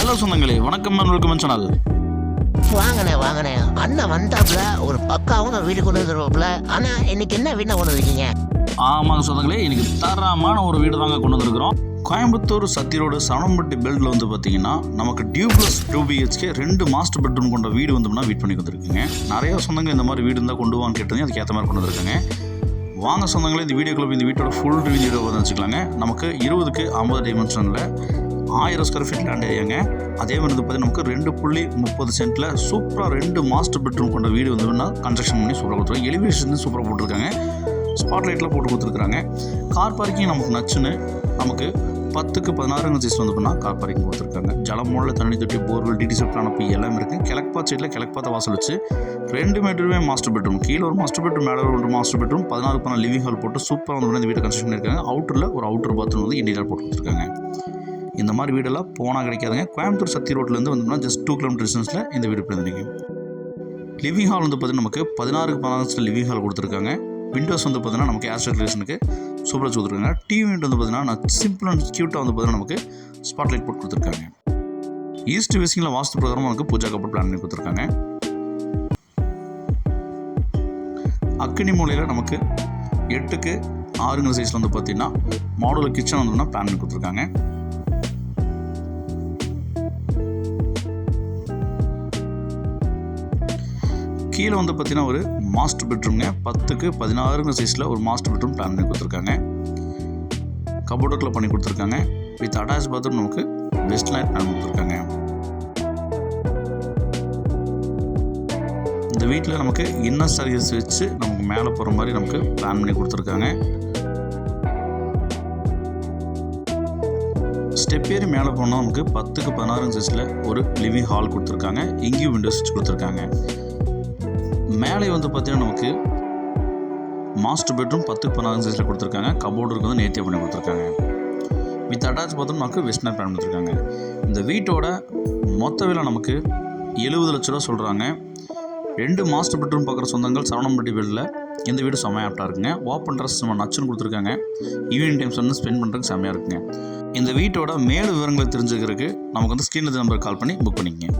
Hello சொந்தங்களே, வணக்கம் welcome channel. வாங்கண்ணே அண்ணன் வந்தாப்புல ஒரு பக்காவும் வீடு கொண்டு வந்துருவாப்புல. ஆனா இன்னைக்கு என்ன வீடு கொண்டு வந்திருக்கீங்க? ஆமாங்க சொந்தங்களே, இன்னைக்கு தரமான ஒரு வீடு தாங்க கொண்டு வந்திருக்கிறோம். கோயம்புத்தூர் சத்தி ரோடு சனம்பட்டி பெல்ட்ல வந்து பார்த்தீங்கன்னா நமக்கு டியூப்ளஸ் 2BHK 2 மாஸ்டர் பெட்ரூம் கொண்ட வீடு வந்தோம்னா வீட் பண்ணி கொடுத்துருக்குங்க. நிறைய சொந்தங்க இந்த மாதிரி வீடு இருந்தால் கொண்டு வான்னு கேட்டது, அதுக்கு ஏற்ற மாதிரி கொண்டு வந்திருக்காங்க. வாங்க சொந்தங்களே, இந்த வீடியோக்குள்ள இந்த வீட்டோட ஃபுல் ரிவ்யூ வச்சுக்கலாங்க. நமக்கு 20க்கு 50 டைமென்ஷனில் 1000 ஸ்கொயர் ஃபீட் லேண்ட் ஏரியாங்க. அதே மாதிரி வந்து பார்த்தீங்கன்னா நமக்கு 2.30 சென்ட்டில் சூப்பராக 2 மாஸ்டர் பெட்ரூம் கொண்ட வீடு வந்து கன்ஸ்ட்ரக்ஷன் பண்ணி சூப்பராக கொடுத்துருக்காங்க. எலிவேஷன் சூப்பராக போட்டிருக்காங்க. ஸ்பாட் லைட்டில் போட்டு கொடுத்துருக்காங்க. கார் பார்க்கிங் நமக்கு நச்சுன்னு நமக்கு 10க்கு 16 சைஸ் வந்து பண்ணால் கார் பார்க்கிங் கொடுத்துருக்காங்க. ஜலமோடில் தண்ணி தொட்டி போர்வெல் டிடிசெப்ட் அனுப்பி எல்லாமே இருக்குது. கிழக்கு சைடில் கிழக்கு பார்த்த வாசல் வச்சு 2 பெட்ரூமே மாஸ்டர் பெட்ரூம், கீழே ஒரு மாஸ்டர் பெட்ரூம், மேலே ஒரு மாஸ்டர் பெட்ரூம், 16 லிவிங் ஹால் போட்டு சூப்பராக வந்து இந்த வீட்டை கன்ஸ்ட்ரக்ஷன் பண்ணியிருக்காங்க. அவுட்டரில் ஒரு அவுட்டர் பாத்ரூம் வந்து இன்டீரியர் போட்டு கொடுத்துருக்காங்க. இந்த மாதிரி வீடெல்லாம் போனால் கிடைக்காதுங்க. கோயம்புத்தூர் சத்தி ரோட்லேருந்து வந்தோம்னா ஜஸ்ட் 2 கிலோமீட்டர் டிஸ்டன்ஸில் இந்த வீடு பிறந்திருக்கு. லிவிங் ஹால் வந்து பார்த்தீங்கன்னா நமக்கு 16க்கு 16 லிவிங் ஹால் கொடுத்துருக்காங்க. விண்டோஸ் வந்து பார்த்தீங்கன்னா நமக்கு ஏர் சர்க்குலேஷனுக்கு சூப்பராக கொடுத்துருக்காங்க. டிவி யூனிட் வந்து பார்த்தீங்கன்னா சிம்பிள் அண்ட் க்யூட்டாக வந்து பார்த்தீங்கன்னா நமக்கு ஸ்பாட் லைட் போட்டு கொடுத்துருக்காங்க. ஈஸ்ட் ஃபேசிங்கில் வாஸ்து பிரகாரம் நமக்கு பூஜா கப்பல் பிளான் பண்ணி கொடுத்துருக்காங்க. அக்கினி மூலையில் நமக்கு 8க்கு 6 சைஸில் வந்து பார்த்தீங்கன்னா மாடுலர் கிச்சன் வந்து பிளான் பண்ணி கொடுத்துருக்காங்க. கீழே வந்து பார்த்தீங்கன்னா ஒரு மாஸ்டர் பெட்ரூம்ங்க. 10க்கு 16 சைஸில் ஒரு மாஸ்டர் பெட்ரூம் பிளான் பண்ணி கொடுத்துருக்காங்க. கபோர்டுக்குள்ள பண்ணி கொடுத்துருக்காங்க. வித் அட்டாச் பாத்ரூம் நமக்கு வெஸ்ட் லைட் பிளான் கொடுத்துருக்காங்க. இந்த வீட்டில் நமக்கு இன்னர் சர்வீஸ் வச்சு நமக்கு மேலே போகிற மாதிரி நமக்கு பிளான் பண்ணி கொடுத்துருக்காங்க. ஸ்டெப் ஏறி மேலே போனால் நமக்கு 10க்கு 16 சைஸில் ஒரு லிவிங் ஹால் கொடுத்துருக்காங்க. இங்கேயும் விண்டோஸ் வச்சு கொடுத்துருக்காங்க. மேலே வந்து பார்த்தீங்கன்னா நமக்கு மாஸ்டர் பெட்ரூம் 10க்கு 16 சைஸில் கொடுத்துருக்காங்க. கபோர்டுக்கு வந்து நேர்த்தியாக பண்ணி கொடுத்துருக்காங்க. வித் அட்டாச் பாத்ரூம் நமக்கு வெஸ்டர்ன் பிளான் கொடுத்துருக்காங்க. இந்த வீட்டோட மொத்த விலை நமக்கு 70 லட்ச ரூபா சொல்கிறாங்க. 2 மாஸ்டர் பெட்ரூம் பார்க்குற சொந்தங்கள் சரவணம்பட்டி வெளில இந்த வீடு செம்மையாக ஆப்டாக இருக்குங்க. ஓப்பன் ட்ரெஸ் நம்ம நச்சுன்னு கொடுத்துருக்காங்க. ஈவினிங் டைம்ஸ் வந்து ஸ்பெண்ட் பண்ணுறதுக்கு செம்மையாக இருக்குங்க. இந்த வீட்டோட மேலும் விவரங்களை தெரிஞ்சுக்கிறதுக்கு நமக்கு வந்து ஸ்க்ரீனில் நம்பர் கால் பண்ணி புக் பண்ணிக்கங்க.